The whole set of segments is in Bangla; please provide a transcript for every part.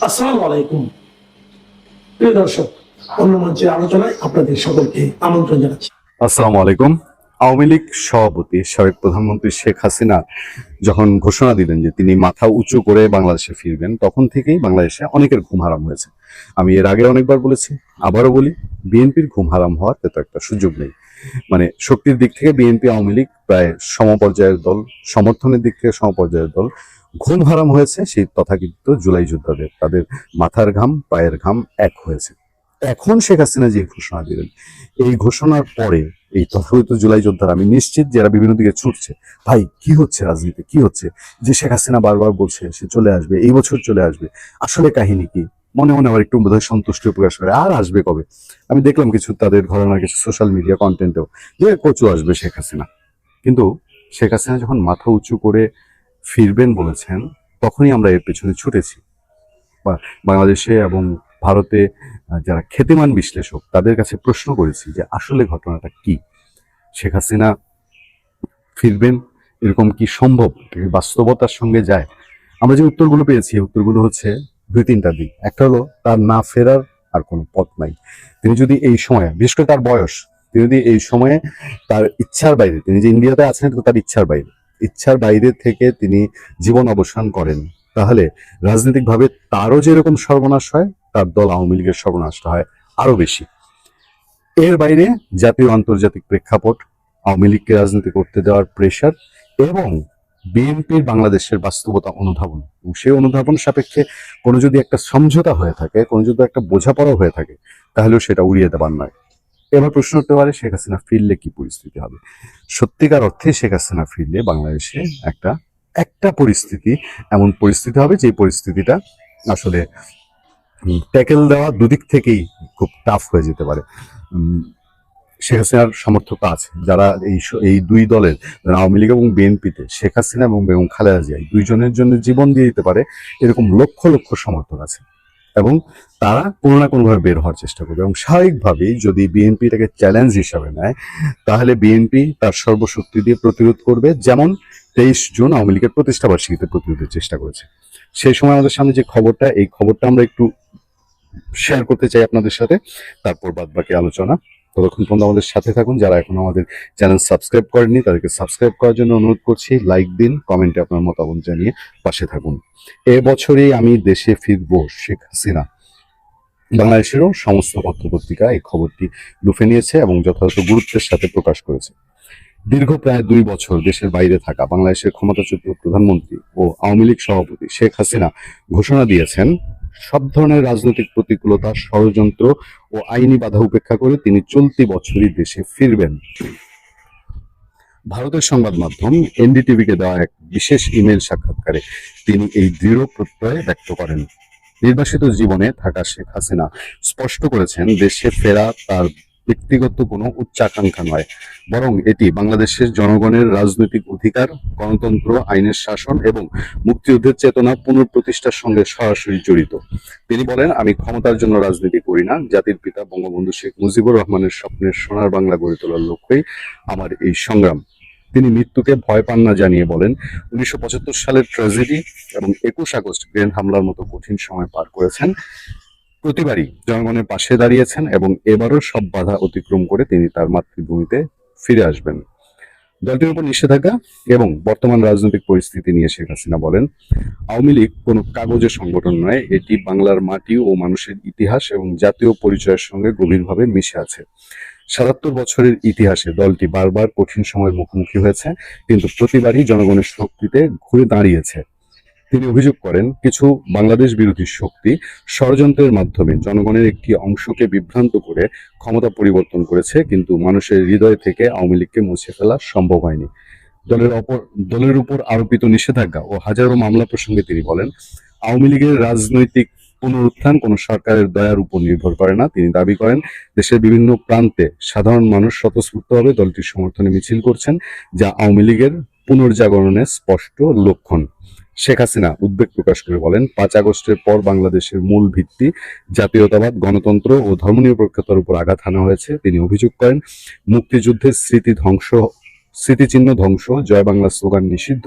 আসসালামু আলাইকুম। প্রিয় দর্শক, অন্য মঞ্চের আলোচনায় আপনাদের সকলকে আমন্ত্রণ জানাচ্ছি। আসসালামু আলাইকুম। আওয়ামী লীগ সভাপতি সাবেক প্রধানমন্ত্রী শেখ হাসিনা যখন ঘোষণা দিলেন যে তিনি মাথা উঁচু করে বাংলাদেশে ফিরবেন, তখন থেকেই বাংলাদেশে অনেকের ঘুম হারাম হয়েছে। আমি এর আগে অনেকবার বলেছি, আবারও বলি, বিএনপির ঘুম হারাম হওয়ার তো একটা সুযোগ নেই। মানে শক্তির দিক থেকে বিএনপি আওয়ামী লীগ প্রায় সমপর্যায়ের দল, সমর্থনের দিক থেকে সমপর্যায়ের দল। ঘুম হারাম হয়েছে সেই তথাকথিত জুলাই যোদ্ধাদের, তাদের মাথার ঘাম পায়ের ঘাম এক হয়েছে। এখন শেখ হাসিনা যে ঘোষণা দিলেন, এই ঘোষণার পরে এই তথাকথিত জুলাই যোদ্ধারা, আমি নিশ্চিত যারা বিভিন্ন দিকে ছুটছে, ভাই কি হচ্ছে রাজনীতি, কি হচ্ছে, যে শেখ হাসিনা বারবার বলছে সে চলে আসবে, এই বছর চলে আসবে, আসলে কাহিনী কি, মনে মনে আবার একটু বোধহয় সন্তুষ্টি প্রকাশ করে, আর আসবে কবে। আমি দেখলাম কিছু তাদের ঘটনার কিছু সোশ্যাল মিডিয়া কন্টেন্টেও যে কচু আসবে শেখ হাসিনা। কিন্তু শেখ হাসিনা যখন মাথা উঁচু করে ফিরবেন বলেছেন, তখনই আমরা এর পেছনে ছুটেছি। বা বাংলাদেশে এবং ভারতে যারা খ্যাতিমান বিশ্লেষক, তাদের কাছে প্রশ্ন করেছি যে আসলে ঘটনাটা কি, শেখ হাসিনা ফিরবেন, এরকম কি সম্ভব, বাস্তবতার সঙ্গে যায়? আমরা যে উত্তরগুলো পেয়েছি, উত্তরগুলো হচ্ছে দুই তিনটা দিক। একটা হলো তার না ফেরার আর কোনো পথ নাই। তিনি যদি এই সময়ে, বিশেষ করে তার বয়স, তিনি যদি এই সময়ে তার ইচ্ছার বাইরে, তিনি যে ইন্ডিয়াতে আছেন এটা তো তার ইচ্ছার বাইরে থেকে তিনি জীবন অবসান করেন, তাহলে রাজনৈতিকভাবে তারও যেরকম সর্বনাশ হয়, তার দল আওয়ামী লীগের সর্বনাশটা হয় আরো বেশি। এর বাইরে জাতীয় আন্তর্জাতিক প্রেক্ষাপট, আওয়ামী লীগকে রাজনীতি করতে দেওয়ার প্রেশার এবং বিএনপির বাংলাদেশের বাস্তবতা অনুধাবন, এবং সেই অনুধাবন সাপেক্ষে কোনো যদি একটা সমঝোতা হয়ে থাকে, কোনো যদি একটা বোঝাপড়া হয়ে থাকে, তাহলেও সেটা উড়িয়ে দেবার নয়। এবার প্রশ্ন উঠতে পারে, শেখ হাসিনা ফিরলে কি পরিস্থিতি হবে? সত্যিকার অর্থে শেখ হাসিনা ফিরলে বাংলাদেশে একটা একটা পরিস্থিতি, এমন পরিস্থিতি হবে যে পরিস্থিতিটা আসলে ট্যাকেল দেওয়া দুদিক থেকেই খুব টাফ হয়ে যেতে পারে। শেখ হাসিনার সমর্থক আছে যারা এই দুই দলের, আওয়ামী লীগ এবং বিএনপিতে, শেখ হাসিনা এবং বেগম খালেদা জিয়া দুইজনের জন্য জীবন দিয়ে দিতে পারে, এরকম লক্ষ লক্ষ সমর্থক আছে। এবং তারা কোনো না কোনোভাবে বের হওয়ার চেষ্টা করবে, এবং স্বাভাবিকভাবেই যদি বিএনপি এটাকে চ্যালেঞ্জ হিসাবে নেয়, তাহলে বিএনপি তার সর্বশক্তি দিয়ে প্রতিরোধ করবে, যেমন 23 জুন আওয়ামী লীগের প্রতিষ্ঠাবার্ষিকীতে প্রতিরোধের চেষ্টা করেছে। সেই সময় আমাদের সামনে যে খবরটা, এই খবরটা আমরা একটু শেয়ার করতে চাই আপনাদের সাথে, তারপর বাদ বাকি আলোচনা। ততক্ষণ পর্যন্ত আমাদের সাথে থাকুন। যারা এখন আমাদের চ্যানেল সাবস্ক্রাইব করেননি, তাদেরকে সাবস্ক্রাইব করার জন্য অনুরোধ করছি। লাইক দিন, কমেন্টে আপনার মতামত জানিয়ে পাশে থাকুন। এবছরেই আমি দেশে ফিরবো শেখ হাসিনা, বাংলাদেশেরও সমস্ত পত্রপত্রিকা এই খবরটি লুফে নিয়েছে এবং যথাযথ গুরুত্বের সাথে প্রকাশ করেছে। দীর্ঘ প্রায় 2 বছর দেশের বাইরে থাকা বাংলাদেশের ক্ষমতাচ্যুত প্রধানমন্ত্রী ও আওয়ামী লীগ সভাপতি শেখ হাসিনা ঘোষণা দিয়েছেন, সব ধরনের রাজনৈতিক প্রতিকূলতা, ষড়যন্ত্র ও আইনি বাধা উপেক্ষা করে তিনি চলতি বছরই দেশে ফিরবেন। ভারতের সংবাদ মাধ্যম এনডিটিভিকে দেওয়া এক বিশেষ ইমেল সাক্ষাৎকারে তিনি এই দৃঢ় প্রত্যয় ব্যক্ত করেন। নির্বাসিত জীবনে থাকা শেখ হাসিনা স্পষ্ট করেছেন, দেশে ফেরা তার ব্যক্তিগত কোনো উচ্চাকাঙ্ক্ষা নয়, বরং এটি বাংলাদেশের জনগণের রাজনৈতিক অধিকার, গণতন্ত্র, আইনের শাসন এবং মুক্তিযুদ্ধের চেতনা পুনঃপ্রতিষ্ঠার সঙ্গে সরাসরি জড়িত। তিনি বলেন, আমি ক্ষমতার জন্য রাজনীতি করি না, জাতির পিতা বঙ্গবন্ধু শেখ মুজিবুর রহমানের স্বপ্নের সোনার বাংলা গড়ে তোলার লক্ষ্যেই আমার এই সংগ্রাম। তিনি মৃত্যুকে ভয় পান না জানিয়ে বলেন, 1975 সালের ট্র্যাজেডি এবং 21 আগস্ট গ্রেন হামলার মতো কঠিন সময় পার করেছেন, প্রতিবারই জনগণের পাশে দাঁড়িয়েছেন এবং এবারও সব বাধা অতিক্রম করে তিনি তার মাতৃভূমিতে ফিরে আসবেন। দলটির উপর নিষেধাজ্ঞা এবং বর্তমান রাজনৈতিক পরিস্থিতি নিয়ে শেখ হাসিনা বলেন, আওয়ামী লীগ কোনো কাগজের সংগঠন নয়, এটি বাংলার মাটি ও মানুষের ইতিহাস এবং জাতীয় পরিচয়ের সঙ্গে গভীরভাবে মিশে আছে। ৭৭ বছরের ইতিহাসে দলটি বারবার কঠিন সময়ের মুখোমুখি হয়েছে, কিন্তু প্রতিবারই জনগণের শক্তিতে ঘুরে দাঁড়িয়েছে। তিনি অভিযোগ করেন, কিছু বাংলাদেশ বিরোধী শক্তি ষড়যন্ত্রের মাধ্যমে জনগণের একটি অংশকে বিভ্রান্ত করে ক্ষমতা পরিবর্তন করেছে, কিন্তু মানুষের হৃদয় থেকে আওয়ামী লীগকে মুছে ফেলা সম্ভব হয়নি। দলের উপর আরোপিত নিষেধাজ্ঞা ও হাজারো মামলা প্রসঙ্গে তিনি বলেন, আওয়ামী লীগের রাজনৈতিক পুনরুত্থান কোনো সরকারের দয়ার উপর নির্ভর করে না। তিনি দাবি করেন, দেশের বিভিন্ন প্রান্তে সাধারণ মানুষ স্বতঃস্ফূর্তভাবে দলটির সমর্থনে মিছিল করছেন, যা আওয়ামী লীগের পুনর্জাগরণের স্পষ্ট লক্ষণ। শেখ হাসিনা উদ্বেগ প্রকাশ করে বলেন, 5 আগস্টের পর বাংলাদেশের মূল ভিত্তি জাতীয়তাবাদ, গণতন্ত্র ও ধর্মনিরপেক্ষতার উপর আঘাত হানা হয়েছে। তিনি অভিযোগ করেন, মুক্তিযুদ্ধের স্মৃতিচিহ্ন ধ্বংস, জয় বাংলা স্লোগান নিষিদ্ধ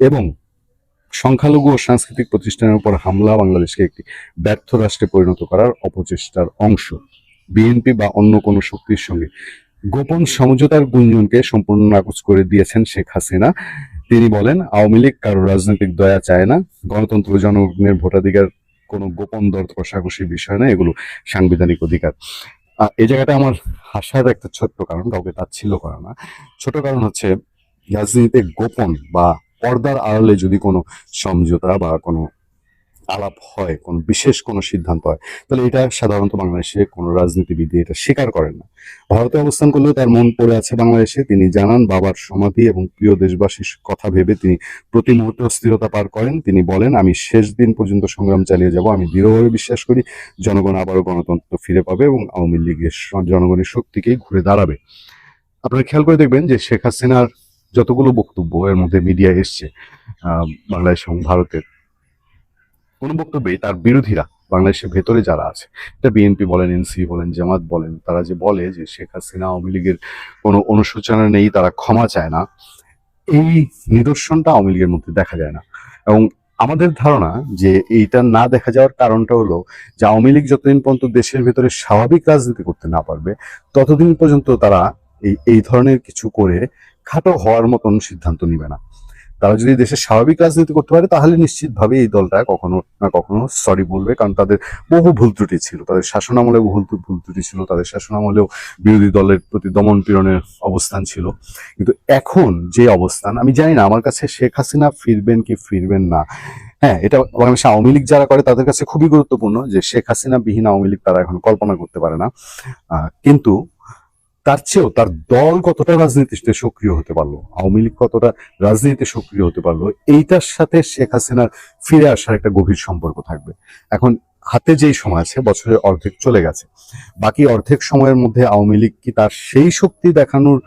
এবং সংখ্যালঘু ও সাংস্কৃতিক প্রতিষ্ঠানের উপর হামলা বাংলাদেশকে একটি ব্যর্থ রাষ্ট্রে পরিণত করার অপচেষ্টার অংশ। বিএনপি বা অন্য কোনো শক্তির সঙ্গে গোপন সমঝোতার গুঞ্জনকে সম্পূর্ণ নাকচ করে দিয়েছেন শেখ হাসিনা। তিনি বলেন, আওয়ামী লীগ কারো রাজনৈতিক দয়া চায় না, গণতন্ত্র জনগণের ভোটাধিকার কোনো গোপন দর কষাকষির বিষয় না, এগুলো সাংবিধানিক অধিকার। এই জায়গাটা আমার হাসার একটা ছোট্ট কারণ, কাউকে তাচ্ছিল্য করা না। ছোট কারণ হচ্ছে, রাজনীতিতে গোপন বা পর্দার আড়ালে যদি কোনো সমঝোতা বা কোনো আলাপ হয়, কোন বিশেষ কোনো সিদ্ধান্ত হয়, তাহলে এটা সাধারণত বাংলাদেশে কোনো রাজনীতিবিদ এটা স্বীকার করেন না। ভারতে অবস্থান করলেও তার মন পড়ে আছে বাংলাদেশে। তিনি জানান, বাবার সমাধি এবং প্রিয় দেশবাসীর কথা ভেবে তিনি প্রতি মুহূর্তে অস্থিরতা পার করেন। তিনি বলেন, আমি শেষ দিন পর্যন্ত সংগ্রাম চালিয়ে যাব। আমি দৃঢ়ভাবে বিশ্বাস করি জনগণ আবারও গণতন্ত্র ফিরে পাবে এবং আওয়ামী লীগের জনগণের শক্তিকেই ঘুরে দাঁড়াবে। আপনারা খেয়াল করে দেখবেন যে শেখ হাসিনার যতগুলো বক্তব্য এর মধ্যে মিডিয়া এসছে, বাংলাদেশ এবং ভারতের, কোন বক্তব্যেই তার বিরোধীরা, বাংলাদেশের ভেতরে যারা আছে, এটা বিএনপি বলেন, এনসি বলেন, জামাত বলেন, তারা যে বলে যে শেখ হাসিনা আওয়ামী লীগের কোনো অনুশোচনা নেই, তারা ক্ষমা চায় না, এই নিদর্শনটা আওয়ামী লীগের মধ্যে দেখা যায় না। এবং আমাদের ধারণা যে এইটা না দেখা যাওয়ার কারণটা হলো যে আওয়ামী লীগ যতদিন পর্যন্ত দেশের ভেতরে স্বাভাবিক রাজনীতি করতে না পারবে, ততদিন পর্যন্ত তারা এই ধরনের কিছু করে খাটো হওয়ার মতন সিদ্ধান্ত নিবে না। তারা যদি দেশের স্বাভাবিক রাজনীতি করতে পারে, তাহলে নিশ্চিতভাবে এই দলটা কখনো না কখনো সরি বলবে, কারণ তাদের বহু ভুল ত্রুটি ছিল, তাদের শাসন আমলে বহু ভুল ত্রুটি ছিল, তাদের শাসন আমলেও বিরোধী দলের প্রতি দমন পীড়নের অবস্থান ছিল। কিন্তু এখন যে অবস্থান, আমি জানি না আমার কাছে শেখ হাসিনা ফিরবেন কি ফিরবেন না। হ্যাঁ, এটা বাংলাদেশে আওয়ামী লীগ যারা করে তাদের কাছে খুবই গুরুত্বপূর্ণ যে শেখ হাসিনা বিহীন আওয়ামী লীগ তারা এখন কল্পনা করতে পারে না। কিন্তু তার চেয়েও তার দল কতটা রাজনীতিতে সক্রিয় হতে পারলো, আওয়ামী লীগ কতটা রাজনীতিতে সক্রিয় হতে পারলো, এইটার সাথে শেখ হাসিনার ফিরে আসার একটা গভীর সম্পর্ক থাকবে। এখন হাতে যেই সময় আছে, বছরের অর্ধেক চলে গেছে, বাকি অর্ধেক সময়ের মধ্যে আওয়ামী লীগ কি তার সেই শক্তি দেখানোর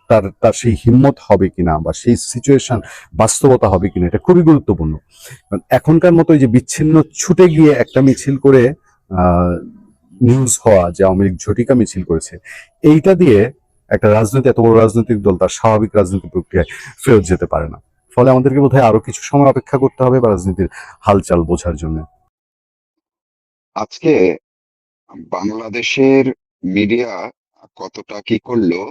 তার তার সেই হিম্মত হবে কিনা, বা সেই সিচুয়েশন বাস্তবতা হবে কিনা, এটা খুবই গুরুত্বপূর্ণ। এখনকার মতো এই যে বিচ্ছিন্ন ছুটে গিয়ে একটা মিছিল করে নিউজ হওয়া যে আওয়ামী লীগ ঝটিকা মিছিল করেছে, এইটা দিয়ে একটা রাজনীতি, এত বড় রাজনৈতিক দল তার স্বাভাবিক রাজনৈতিক প্রক্রিয়ায় ফেরত যেতে পারে না। ফলে আমাদেরকে বোধহয় আরো কিছু সময় অপেক্ষা করতে হবে বা রাজনীতির হালচাল বোঝার জন্য। আজকে বাংলাদেশের মিডিয়া কতটা কি করলো,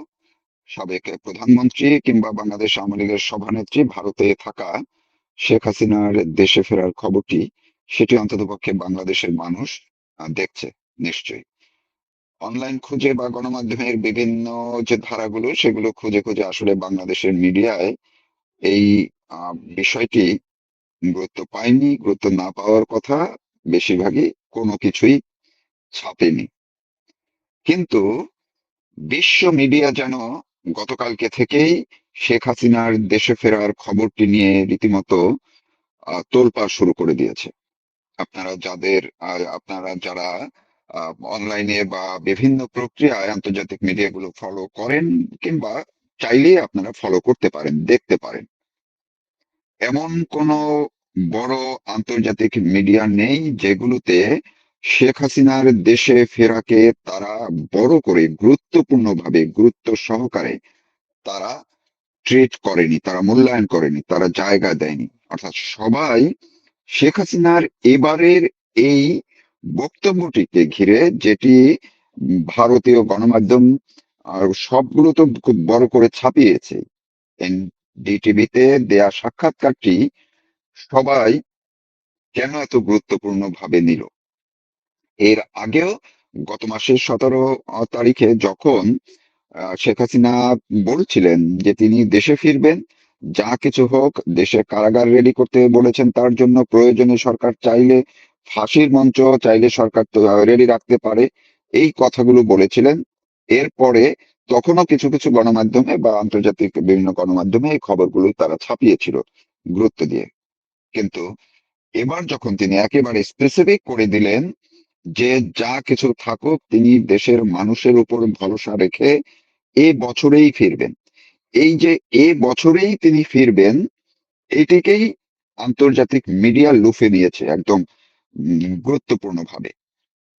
সাবেক প্রধানমন্ত্রী কিংবা বাংলাদেশ আওয়ামী লীগের সভানেত্রী ভারতে থাকা শেখ হাসিনার দেশে ফেরার খবরটি, সেটি অন্ততপক্ষে বাংলাদেশের মানুষ দেখছে নিশ্চয়ই। অনলাইন খুঁজে বা গণমাধ্যমের বিভিন্ন যে ধারাগুলো, সেগুলো খুঁজে খুঁজে আসলে বাংলাদেশের মিডিয়ায় এই বিষয়টি গুরুত্ব পায়নি, গুরুত্ব না পাওয়ার কথা, বেশিরভাগই কোনো কিছুই ছাপেনি। কিন্তু বিশ্ব মিডিয়া যেন গতকালকে থেকেই শেখ হাসিনার দেশে ফেরার খবরটি নিয়ে রীতিমতো তোলপাড় শুরু করে দিয়েছে। আপনারা যারা অনলাইনে বা বিভিন্ন প্রক্রিয়ায় আন্তর্জাতিক মিডিয়াগুলো ফলো করেন, কিংবা চাইলেই আপনারা ফলো করতে পারেন, দেখতে পারেন, এমন কোনো বড় আন্তর্জাতিক মিডিয়া নেই যেগুলোতে শেখ হাসিনার দেশে ফেরাকে তারা বড় করে, গুরুত্বপূর্ণভাবে, গুরুত্ব সহকারে তারা ট্রিট করেনি, তারা মূল্যায়ন করেনি, তারা জায়গা দেয়নি। অর্থাৎ সবাই শেখ হাসিনার এবারের এই বক্তব্যটিকে ঘিরে, যেটি ভারতীয় গণমাধ্যম আর সবগুলো তো খুব বড় করে ছাপিয়েছে, এনডিটিভিতে দেয়া সাক্ষাৎকারটি সবাই কেন এত গুরুত্বপূর্ণ ভাবে নিল। এর আগেও গত মাসের 17 তারিখে যখন শেখ হাসিনা বলছিলেন যে তিনি দেশে ফিরবেন, যা কিছু হোক, দেশের কারাগার রেডি করতে বলেছেন, তার জন্য প্রয়োজনে সরকার চাইলে ফাঁসির মঞ্চ চাইলে সরকার রেডি রাখতে পারে, এই কথাগুলো বলেছিলেন। এরপরে তখনও কিছু কিছু গণমাধ্যমে বা আন্তর্জাতিক বিভিন্ন গণমাধ্যমে এই খবরগুলো তারা ছাপিয়েছিল গুরুত্ব দিয়ে। কিন্তু এবার যখন তিনি একেবারে স্পেসিফিক করে দিলেন যে যা কিছু থাকুক, তিনি দেশের মানুষের উপর ভরসা রেখে এ বছরেই ফিরবেন, এই যে এ বছরেই তিনি ফিরবেন, এইটিকেই আন্তর্জাতিক মিডিয়া লুফে নিয়েছে একদম গুরুত্বপূর্ণ ভাবে।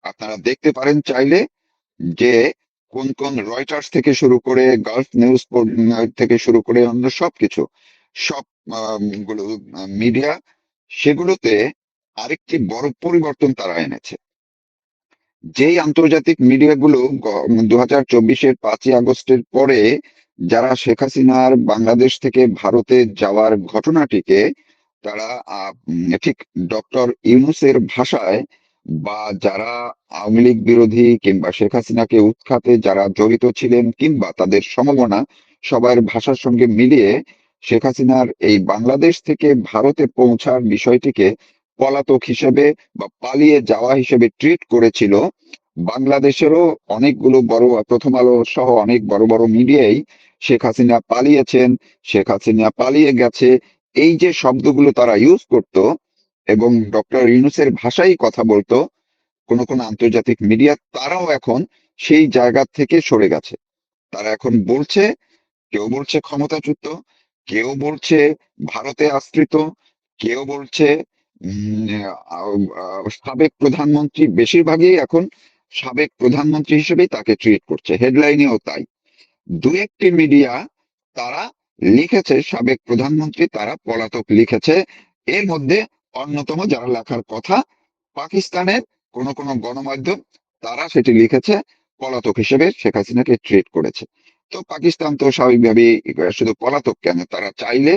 আপনারা দেখতে পারেন চাইলে যে কোন কোন রয়টার্স থেকে শুরু করে, গালফ নিউজ থেকে শুরু করে অন্য সবকিছু, সব গুলো মিডিয়া, সেগুলোতে আরেকটি বড় পরিবর্তন তারা এনেছে। যেই আন্তর্জাতিক মিডিয়াগুলো 2024-এর 5ই আগস্টের পরে যারা শেখ হাসিনার বাংলাদেশ থেকে ভারতে যাওয়ার ঘটনাটিকে তারা ঠিক ডক্টর ইউনূসের ভাষায়, বা যারা আওয়ামী লীগ বিরোধী কিংবা শেখ হাসিনাকে উৎখাতে যারা জড়িত ছিলেন কিংবা তাদের সমমনা সবার ভাষার সঙ্গে মিলিয়ে শেখ হাসিনার এই বাংলাদেশ থেকে ভারতে পৌঁছার বিষয়টিকে পলাতক হিসেবে বা পালিয়ে যাওয়া হিসেবে ট্রিট করেছিল। বাংলাদেশেরও অনেকগুলো বড়, প্রথম আলো সহ অনেক বড় বড় মিডিয়াই শেখ হাসিনা পালিয়েছেন, শেখ হাসিনা পালিয়ে গেছে, এই যে শব্দগুলো তারা ইউজ করত এবং ডক্টর ইউনূসের ভাষায় কথা বলতো কোন কোন আন্তর্জাতিক মিডিয়া, তারাও এখন সেই জায়গা থেকে সরে গেছে। তারা এখন বলছে, কেউ বলছে ক্ষমতাচ্যুত, কেউ বলছে ভারতে আশ্রিত, কেউ বলছে সাবেক প্রধানমন্ত্রী, বেশিরভাগই এখন সাবেক প্রধানমন্ত্রী হিসেবেই তাকে ট্রিট করছে, হেডলাইনেও তাই। দু একটি মিডিয়া তারা লিখেছে সাবেক প্রধানমন্ত্রী, তারা পলাতক লিখেছে। এর মধ্যে অন্যতম যারা লেখার কথা পাকিস্তানের কোন কোন গণমাধ্যম, তারা সেটি লিখেছে পলাতক হিসেবে শেখ হাসিনাকে ট্রিট করেছে। তো পাকিস্তান তো স্বাভাবিকভাবেই শুধু পলাতক কেন, তারা চাইলে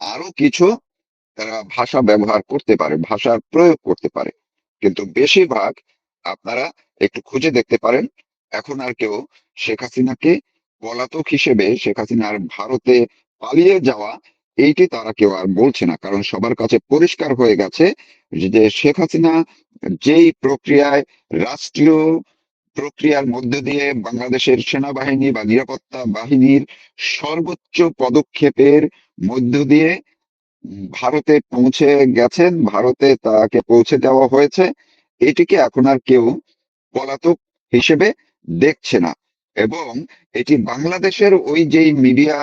আরো কিছু তারা ভাষা ব্যবহার করতে পারে, ভাষার প্রয়োগ করতে পারে। কিন্তু বেশিরভাগ আপনারা একটু খুঁজে দেখতে পারেন, এখন আর কেউ শেখ হাসিনাকে পলাতক হিসেবে, শেখ হাসিনার ভারতে পালিয়ে যাওয়া, এইটি তারা কেউ আর বলছে না। কারণ সবার কাছে পরিষ্কার হয়ে গেছে যে শেখ হাসিনা যেই প্রক্রিয়ায়, রাষ্ট্রীয় প্রক্রিয়ার মধ্য দিয়ে বাংলাদেশের সেনাবাহিনী বা নিরাপত্তা বাহিনীর সর্বোচ্চ পদক্ষেপের মধ্য দিয়ে ভারতে পৌঁছে গেছেন, ভারতে তাকে পৌঁছে দেওয়া হয়েছে, এটিকে এখন আর কেউ পলাতক হিসেবে দেখছে না। এবং এটি বাংলাদেশের ওই যেই মিডিয়া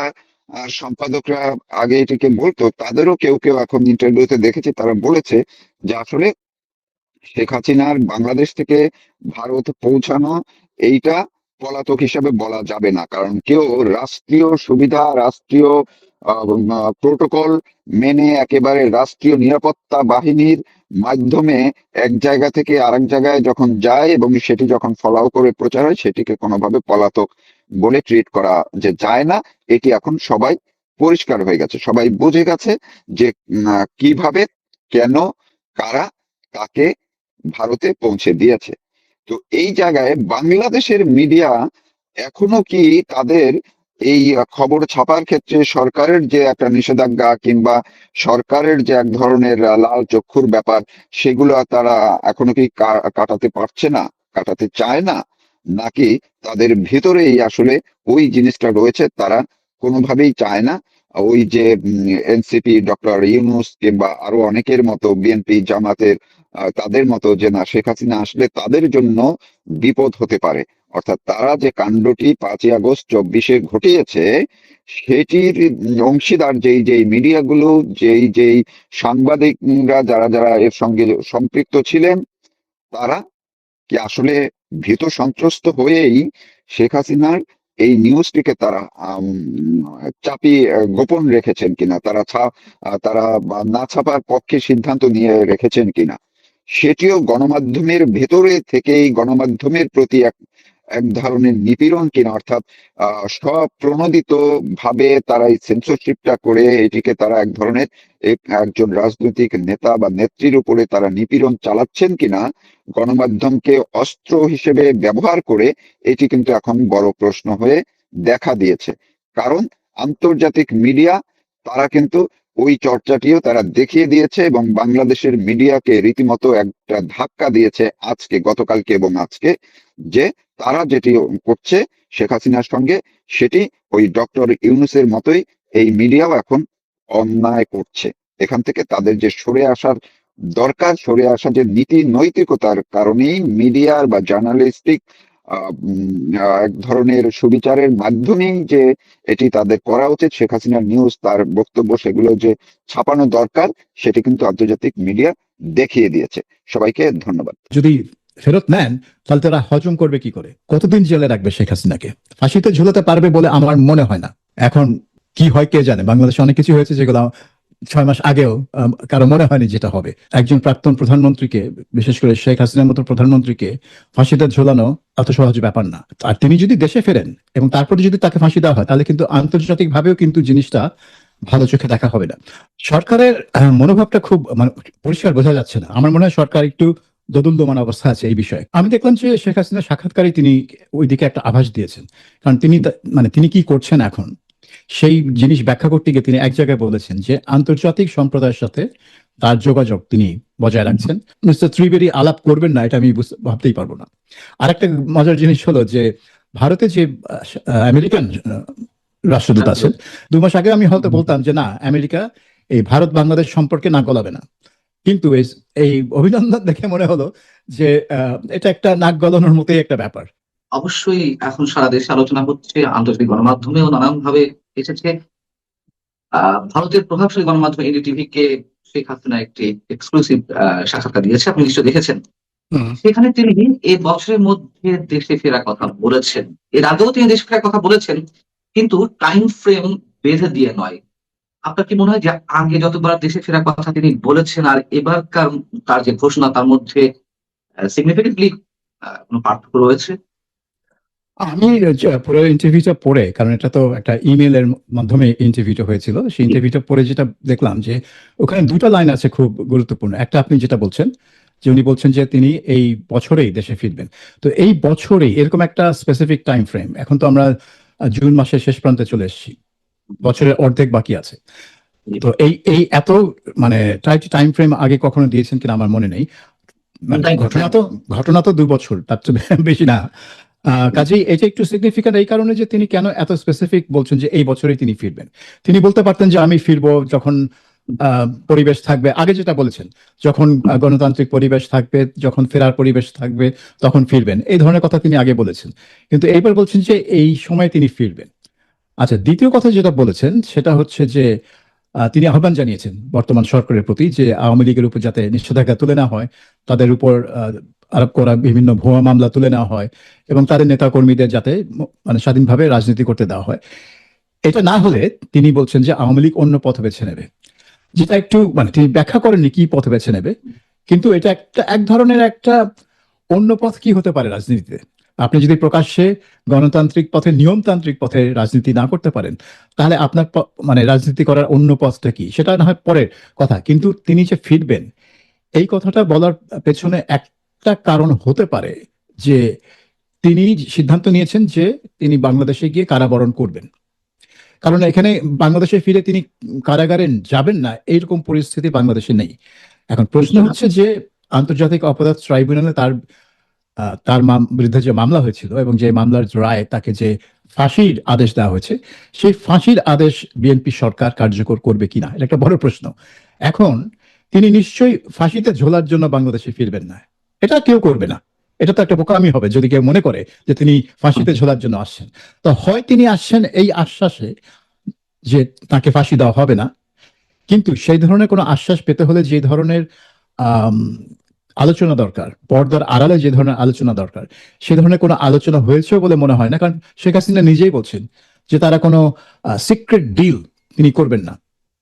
আর সম্পাদকরা আগে এটিকে বলতো, তাদেরও কেউ কেউ এখন ইন্টারভিউতে দেখেছি, তারা বলেছে যে আসলে শেখ হাসিনার বাংলাদেশ থেকে ভারত পৌঁছানো, এইটা পলাতক হিসাবে বলা যাবে না। কারণ কেউ রাষ্ট্রীয় সুবিধা, রাষ্ট্রীয় প্রোটোকল মেনে একেবারে রাষ্ট্রীয় নিরাপত্তা বাহিনীর মাধ্যমে এক জায়গা থেকে আরেক জায়গায় যখন যায় এবং সেটি যখন ফলাও করে প্রচার হয়, সেটিকে কোনোভাবে পলাতক বলে ট্রিট করা যে যায় না। এটি এখন সবাই পরিষ্কার হয়ে গেছে, সবাই বুঝে গেছে যে কিভাবে, কেন, কারা তাকে ভারতে পৌঁছে দিয়েছে। তো এই জায়গায় বাংলাদেশের মিডিয়া এখনো কি তাদের এই খবর ছাপার ক্ষেত্রে সরকারের যে একটা নিষেধাজ্ঞা কিংবা সরকারের যে এক ধরনের লাল চক্ষুর ব্যাপার, সেগুলো তারা এখনো কি কাটাতে পারছে না, কাটাতে চায় না, নাকি তাদের ভিতরেই আসলে ওই জিনিসটা রয়েছে, তারা কোনোভাবেই চায় না ওই যে এনসিপি, ডক্টর ইউনূস কিংবা আরো অনেকের মতো, বিএনপি, জামাতের তাদের মতো, যে না, শেখ হাসিনা আসলে তাদের জন্য বিপদ হতে পারে। অর্থাৎ তারা যে কাণ্ডটি 5ই আগস্ট 24-এ ঘটিয়েছে, সেটির অংশীদার যেই যেই মিডিয়াগুলো, যেই যেই সাংবাদিকরা, যারা যারা এর সঙ্গে সম্পৃক্ত ছিলেন, তারা কি আসলে ভীত সন্ত্রস্ত হয়েই শেখ হাসিনার এই নিউজটিকে তারা চাপিয়ে গোপন রেখেছেন কিনা, তারা না ছাপার পক্ষে সিদ্ধান্ত নিয়ে রেখেছেন কিনা, সেটিও গণমাধ্যমের ভেতরে থেকেই গণমাধ্যমেমের প্রতি এক এক ধরনের নিপীড়ন কিনা। অর্থাৎ স্বপ্রণোদিত ভাবে তারা এই সেন্সরশিপটা করে এটিকে তারা এক ধরনের একজন রাজনৈতিক নেতা বা নেত্রীর উপরে তারা নিপীড়ন চালাচ্ছেন কিনা, গণমাধ্যমকে অস্ত্র হিসেবে ব্যবহার করে, এটি কিন্তু এখন বড় প্রশ্ন হয়ে দেখা দিয়েছে। কারণ আন্তর্জাতিক মিডিয়া তারা কিন্তু ওই চর্চাটিও তারা দেখিয়ে দিয়েছে এবং বাংলাদেশের মিডিয়াকে রীতিমতো একটা ধাক্কা দিয়েছে আজকে, গতকালকে এবং আজকে, যে তারা যেটি করছে শেখ হাসিনার সঙ্গে, সেটি ওই ডক্টর ইউনূসের মতোই এই মিডিয়াও এখন অন্যায় করছে। এখান থেকে তাদের যে সরে আসার দরকার, সরে আসা যে নীতি নৈতিকতার কারণেই মিডিয়ার বা জার্নালিস্টিক এক ধরনের সুবিচারের মাধ্যমেই যে এটি তাদের করা উচিত, শেখ হাসিনার নিউজ, তার বক্তব্য, সেগুলো যে ছাপানো দরকার, সেটি কিন্তু আন্তর্জাতিক মিডিয়া দেখিয়ে দিয়েছে। সবাইকে ধন্যবাদ। যদি ফেরত নেন তাহলে তারা হজম করবে কি করে? কতদিন জেলে রাখবে শেখ হাসিনাকে? ফাঁসিতে ঝুলাতে পারবে বলে আমার মনে হয় না। এখন কি হয় কে জানে, বাংলাদেশে অনেক কিছু হয়েছে যেগুলো 6 মাস আগেও কারো মনে হয়নি যেটা হবে। একজন প্রাক্তন প্রধানমন্ত্রীকে, বিশেষ করে শেখ হাসিনার মতো প্রধানমন্ত্রীকে ফাঁসিতে ঝোলানো এত সহজ ব্যাপার না। আর তিনি যদি দেশে ফেরেন এবং তারপরে যদি তাকে ফাঁসি দেওয়া হয়, তাহলে কিন্তু আন্তর্জাতিক ভাবেও কিন্তু জিনিসটা ভালো চোখে দেখা হবে না। সরকারের মনোভাবটা খুব মানে পরিষ্কার বোঝা যাচ্ছে না। আমার মনে হয় সরকার একটু দোদুল্যমান অবস্থা আছে এই বিষয়ে। আমি দেখলাম যে শেখ হাসিনার সাক্ষাৎকারে তিনি ওইদিকে একটা আভাস দিয়েছেন, কারণ তিনি মানে তিনি কি করছেন এখন সেই জিনিস ব্যাখ্যা করতে গিয়ে তিনি এক জায়গায় বলেছেন যে আন্তর্জাতিক সম্প্রদায়ের সাথে তার যোগাযোগ তিনি বজায় রাখছেন। মিস্টার ত্রিবেদী আলাপ করবেন না, এটা আমি ভাবতেই পারবো না। আরেকটা মজার জিনিস হলো যে ভারতে যে আমেরিকান রাষ্ট্রদূত আছেন, 2 মাস আগে আমি হয়তো বলতাম যে না, আমেরিকা এই ভারত বাংলাদেশ সম্পর্কে নাক গলাবে না, কিন্তু এই অভিনন্দন দেখে মনে হলো যে এটা একটা নাক গলানোর মতোই একটা ব্যাপার। অবশ্যই এখন সারা দেশে আলোচনা হচ্ছে, আন্তর্জাতিক গণমাধ্যমেও নানান ভাবে এসেছে। ভারতের প্রভাবশালী গণমাধ্যম এনডিটিভি কে শেখ হাসিনা একটি এক্সক্লুসিভ সাক্ষাৎকার দিয়েছে, আপনি নিশ্চয়ই দেখেছেন। সেখানে তিনি এই বছরের মধ্যে দেশে ফেরার কথা বলেছেন। এর আগেও তিনি দেশে ফেরার কথা বলেছেন, কিন্তু টাইম ফ্রেম বেঁধে দিয়ে নয়। আপনার কি মনে হয় যে আগে যতবার দেশে ফেরার কথা তিনি বলেছেন আর এবারকার তার যে ঘোষণা তার মধ্যে সিগনিফিকেন্টলি কোনো পার্থক্য রয়েছে? আমি পুরো ইন্টারভিউটা পড়ে, কারণ এটা তো একটা ইমেলের মাধ্যমে ইন্টারভিউটা হয়েছিল, সেই ইন্টারভিউটা পড়ে যেটা দেখলাম যে ওখানে 2টা লাইন আছে খুব গুরুত্বপূর্ণ। একটা আপনি যেটা বলছেন যে উনি বলছেন যে তিনি এই বছরেই দেশে ফিরবেন। তো এই বছরেই এরকম একটা স্পেসিফিক টাইম ফ্রেম, এখন তো আমরা জুন মাসের শেষ প্রান্তে চলে এসেছি, বছরের অর্ধেক বাকি আছে। তো এই এই এত মানে টাইম ফ্রেম আগে কখনো দিয়েছেন কিনা আমার মনে নেই। মানে ঘটনা তো 2 বছর, তার চেয়ে বেশি না। কাজেই এটা একটু সিগনিফিক্যান্ট এই কারণে যে তিনি কেন এত স্পেসিফিক বলছেন যে এই বছরেই তিনি ফিরবেন। তিনি বলতে পারতেন যে আমি ফিরবো যখন পরিবেশ থাকবে, আগে যেটা বলেছেন, যখন গণতান্ত্রিক পরিবেশ থাকবে, যখন ফেরার পরিবেশ থাকবে তখন ফিরবেন, এই ধরনের কথা তিনি আগে বলেছেন। কিন্তু এইবার বলছেন যে এই সময় তিনি ফিরবেন। আচ্ছা, দ্বিতীয় কথা যেটা বলেছেন সেটা হচ্ছে যে তিনি আহ্বান জানিয়েছেন বর্তমান সরকারের প্রতি যে আওয়ামী লীগের উপর যাতে নিষেধাজ্ঞা তুলে নেওয়া হয়, তাদের উপর আরোপ করা বিভিন্ন ভুয়া মামলা তুলে নেওয়া হয় এবং তাদের নেতা কর্মীদের যাতে মানে স্বাধীনভাবে রাজনীতি করতে দেওয়া হয়। এটা না হলে তিনি বলছেন যে আওয়ামী লীগ অন্য পথ বেছে নেবে, যেটা একটু মানে তিনি ব্যাখ্যা করেননি কি পথ বেছে নেবে, কিন্তু এটা এক ধরনের একটা অন্য পথ কি হতে পারে রাজনীতিতে। আপনি যদি প্রকাশ্যে গণতান্ত্রিক পথে, নিয়মতান্ত্রিক পথে রাজনীতি না করতে পারেন, তাহলে আপনার মানে রাজনীতি করার অন্য পথটা কি, সেটা না হয় পরের কথা। কিন্তু তিনি যে ফিরবেন, এই কথাটা বলার পেছনে একটা কারণ হতে পারে যে তিনি সিদ্ধান্ত নিয়েছেন যে তিনি বাংলাদেশে গিয়ে কারাবরণ করবেন। কারণ এখানে বাংলাদেশে ফিরে তিনি কারাগারে যাবেন না এইরকম পরিস্থিতি বাংলাদেশে নেই। এখন প্রশ্ন হচ্ছে যে আন্তর্জাতিক অপরাধ ট্রাইব্যুনালে তার বিরুদ্ধে যে মামলা হয়েছিল এবং যে মামলার রায় তাকে যে ফাঁসির আদেশ দেওয়া হয়েছে, সেই ফাঁসির আদেশ বিএনপি সরকার কার্যকর করবে কিনা, এটা একটা বড় প্রশ্ন। এখন তিনি নিশ্চয়ই ফাঁসিতে ঝোলার জন্য বাংলাদেশে ফিরবেন না, এটা কেউ করবে না। এটা তো একটা বোকামি হবে যদি কেউ মনে করে যে তিনি ফাঁসিতে ঝোলার জন্য আসছেন। তো হয় তিনি আসছেন এই আশ্বাসে যে তাকে ফাঁসি দেওয়া হবে না, কিন্তু সেই ধরনের কোনো আশ্বাস পেতে হলে যে ধরনের আলোচনা দরকার, পর্দার আড়ালে যে ধরনের আলোচনা দরকার, সে ধরনের কোনো আলোচনা হয়েছে বলে মনে হয় না। কারণ শেখ হাসিনা নিজেই বলছেন যে তারা কোনো সিক্রেট ডিল তিনি করবেন না,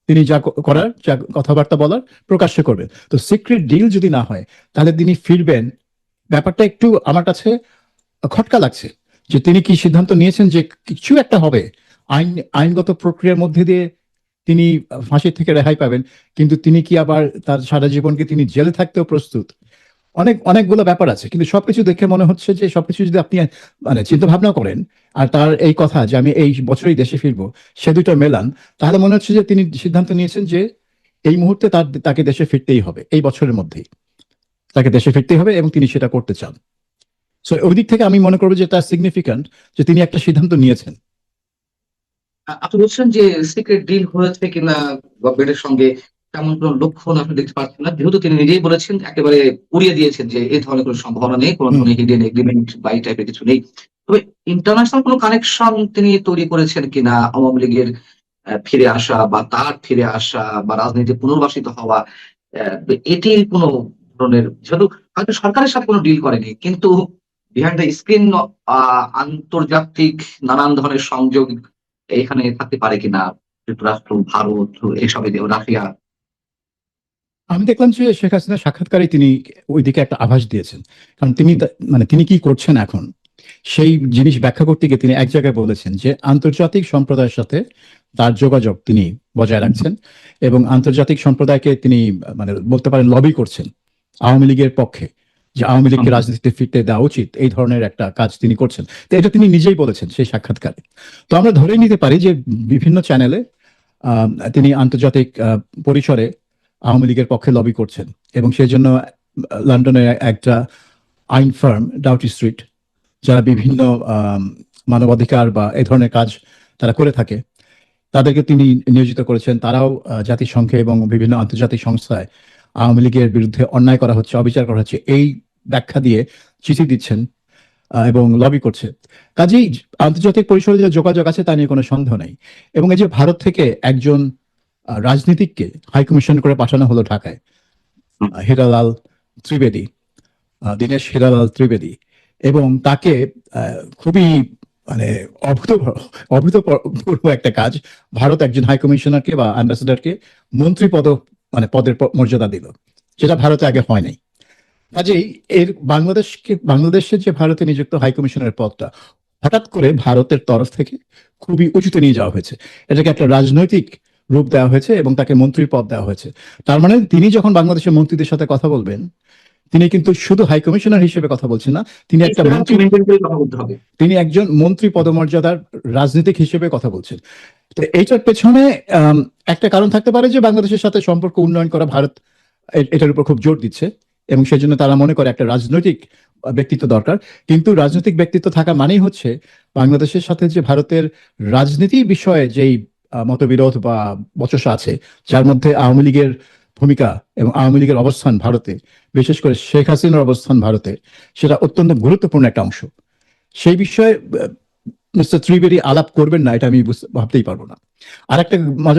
তিনি যা করার, যা কথাবার্তা বলার প্রকাশ্যে করবেন। তো সিক্রেট ডিল যদি না হয় তাহলে তিনি ফিরবেন, ব্যাপারটা একটু আমার কাছে খটকা লাগছে। যে তিনি কি সিদ্ধান্ত নিয়েছেন যে কিছু একটা হবে, আইনগত প্রক্রিয়ার মধ্যে দিয়ে তিনি ফাঁসি থেকে রেহাই পাবেন, কিন্তু তিনি কি আবার তার সারা জীবনকে তিনি জেলে থাকতেও প্রস্তুত? অনেকগুলো ব্যাপার আছে, কিন্তু সবকিছু দেখে মনে হচ্ছে যে সবকিছু যদি আপনি মানে চিন্তা ভাবনা করেন আর তার এই কথা যে আমি এই বছরই দেশে ফিরবো, সে দুটো মেলান, তাহলে মনে হচ্ছে যে তিনি সিদ্ধান্ত নিয়েছেন যে এই মুহূর্তে তাকে দেশে ফিরতেই হবে, এই বছরের মধ্যেই তাকে দেশে ফিরতেই হবে এবং তিনি সেটা করতে চান। সো ওই দিক থেকে আমি মনে করবো যে এটা সিগনিফিক্যান্ট যে তিনি একটা সিদ্ধান্ত নিয়েছেন। আপনি বলছেন যে সিক্রেট ডিল হয়েছে কিনা গভর্নমেন্টের সঙ্গে, তেমন কোনো লক্ষণ আপনি দেখতে পাচ্ছেন না, যেহেতু তিনি নিজেই বলেছেন, একেবারে উড়িয়ে দিয়েছেন যে এই ধরনের কোনো সম্ভাবনা নেই, কোনো ধরনের হিডেন এগ্রিমেন্ট বা এই টাইপের কিছু নেই। তবে ইন্টারন্যাশনাল কোনো কানেকশন তিনি তৈরি করেছেন কিনা, আওয়ামী লীগের ফিরে আসা বা তার ফিরে আসা বা রাজনীতি পুনর্বাসিত হওয়া, এটির কোনো ধরনের, যেহেতু হয়তো সরকারের সাথে কোনো ডিল করেনি, কিন্তু বিহাইন্ড দ্য স্ক্রিন আন্তর্জাতিক নানান ধরনের সংযোগ এখানে থাকতে পারে কিনা, যুক্তরাষ্ট্র, ভারত, এসবে রাশিয়া। আমি দেখলাম যে শেখ হাসিনার সাক্ষাৎকারে তিনি ওইদিকে একটা আভাস দিয়েছেন, কারণ মানে তিনি কি করছেন এখন সেই জিনিস ব্যাখ্যা করতে গিয়ে তিনি এক জায়গায় বলেছেন যে আন্তর্জাতিক সম্প্রদায়ের সাথে তার যোগাযোগ তিনি বজায় রাখছেন এবং আন্তর্জাতিক সম্প্রদায়কে তিনি মানে বলতে পারেন লবি করছেন আওয়ামী লীগের পক্ষে, যে আওয়ামী লীগকে রাজনীতিতে ফিরতে দেওয়া উচিত, এই ধরনের একটা কাজ তিনি করছেন। তো এটা তিনি নিজেই বলেছেন সেই সাক্ষাৎকারে। তো আমরা ধরেই নিতে পারি যে বিভিন্ন চ্যানেলে তিনি আন্তর্জাতিক পরিসরে আওয়ামী লীগের পক্ষে লবি করছেন এবং সেই জন্য লন্ডনে একটা আইন ফার্ম ডাউটি স্ট্রিট, যারা বিভিন্ন মানবাধিকার বা এই ধরনের কাজ তারা করে থাকে, তাদেরকে তিনি নিয়োজিত করেছেন। তারাও জাতিসংঘে এবং বিভিন্ন আন্তর্জাতিক সংস্থায় আওয়ামী লীগের বিরুদ্ধে অন্যায় করা হচ্ছে, অবিচার করা হচ্ছে, এই ব্যাখ্যা দিয়ে চিঠি দিচ্ছেন এবং লবি করছে। কাজেই আন্তর্জাতিক পরিসরে যে যোগাযোগ আছে তা নিয়ে কোনো সন্দেহ নেই। এবং এই যে ভারত থেকে একজন রাজনীতিককে হাইকমিশন করে পাঠানো হলো ঢাকায়, হীরালাল ত্রিবেদী, দীনেশ হীরালাল ত্রিবেদী, এবং তাকে খুবই মানে অভূতপূর্ব একটা কাজ, ভারত একজন হাই কমিশনারকে বা অ্যাম্বাসেডারকে মন্ত্রী পদের মর্যাদা দিল, যেটা ভারতে আগে হয় নাই। কাজেই এর বাংলাদেশের যে ভারতে নিযুক্ত হাই কমিশনারের পদটা হঠাৎ করে ভারতের তরফ থেকে খুবই উঁচুতে নিয়ে যাওয়া হয়েছে, এটাকে একটা রাজনৈতিক রূপ দেওয়া হয়েছে এবং তাকে মন্ত্রীর পদ দেওয়া হয়েছে। তার মানে তিনি যখন বাংলাদেশের মন্ত্রীদের সাথে কথা বলবেন, তিনি কিন্তু শুধু হাই কমিশনার হিসেবে কথা বলছেন না, তিনি একটা মন্ত্রী, তিনি একজন মন্ত্রী পদমর্যাদার রাজনীতিক হিসেবে কথা বলছেন। তো এইটার পেছনে একটা কারণ থাকতে পারে যে বাংলাদেশের সাথে সম্পর্ক উন্নয়ন করা ভারত এটার উপর খুব জোর দিচ্ছে এবং সেজন্য তারা মনে করে একটা রাজনৈতিক ব্যক্তিত্ব দরকার। কিন্তু রাজনৈতিক ব্যক্তিত্ব থাকা মানেই হচ্ছে বাংলাদেশের সাথে যে ভারতের রাজনীতি বিষয়ে যেই মতবিরোধ বা বচসা আছে, যার মধ্যে আওয়ামী লীগের ভূমিকা এবং আওয়ামী লীগের অবস্থান ভারতে, বিশেষ করে শেখ হাসিনার অবস্থান ভারতে, সেটা অত্যন্ত গুরুত্বপূর্ণ একটা অংশ। সেই বিষয়ে মিস্টার ত্রিবেদী আলাপ করবেন না, এটা আমি ভাবতেই পারবো না। আর একটা মজার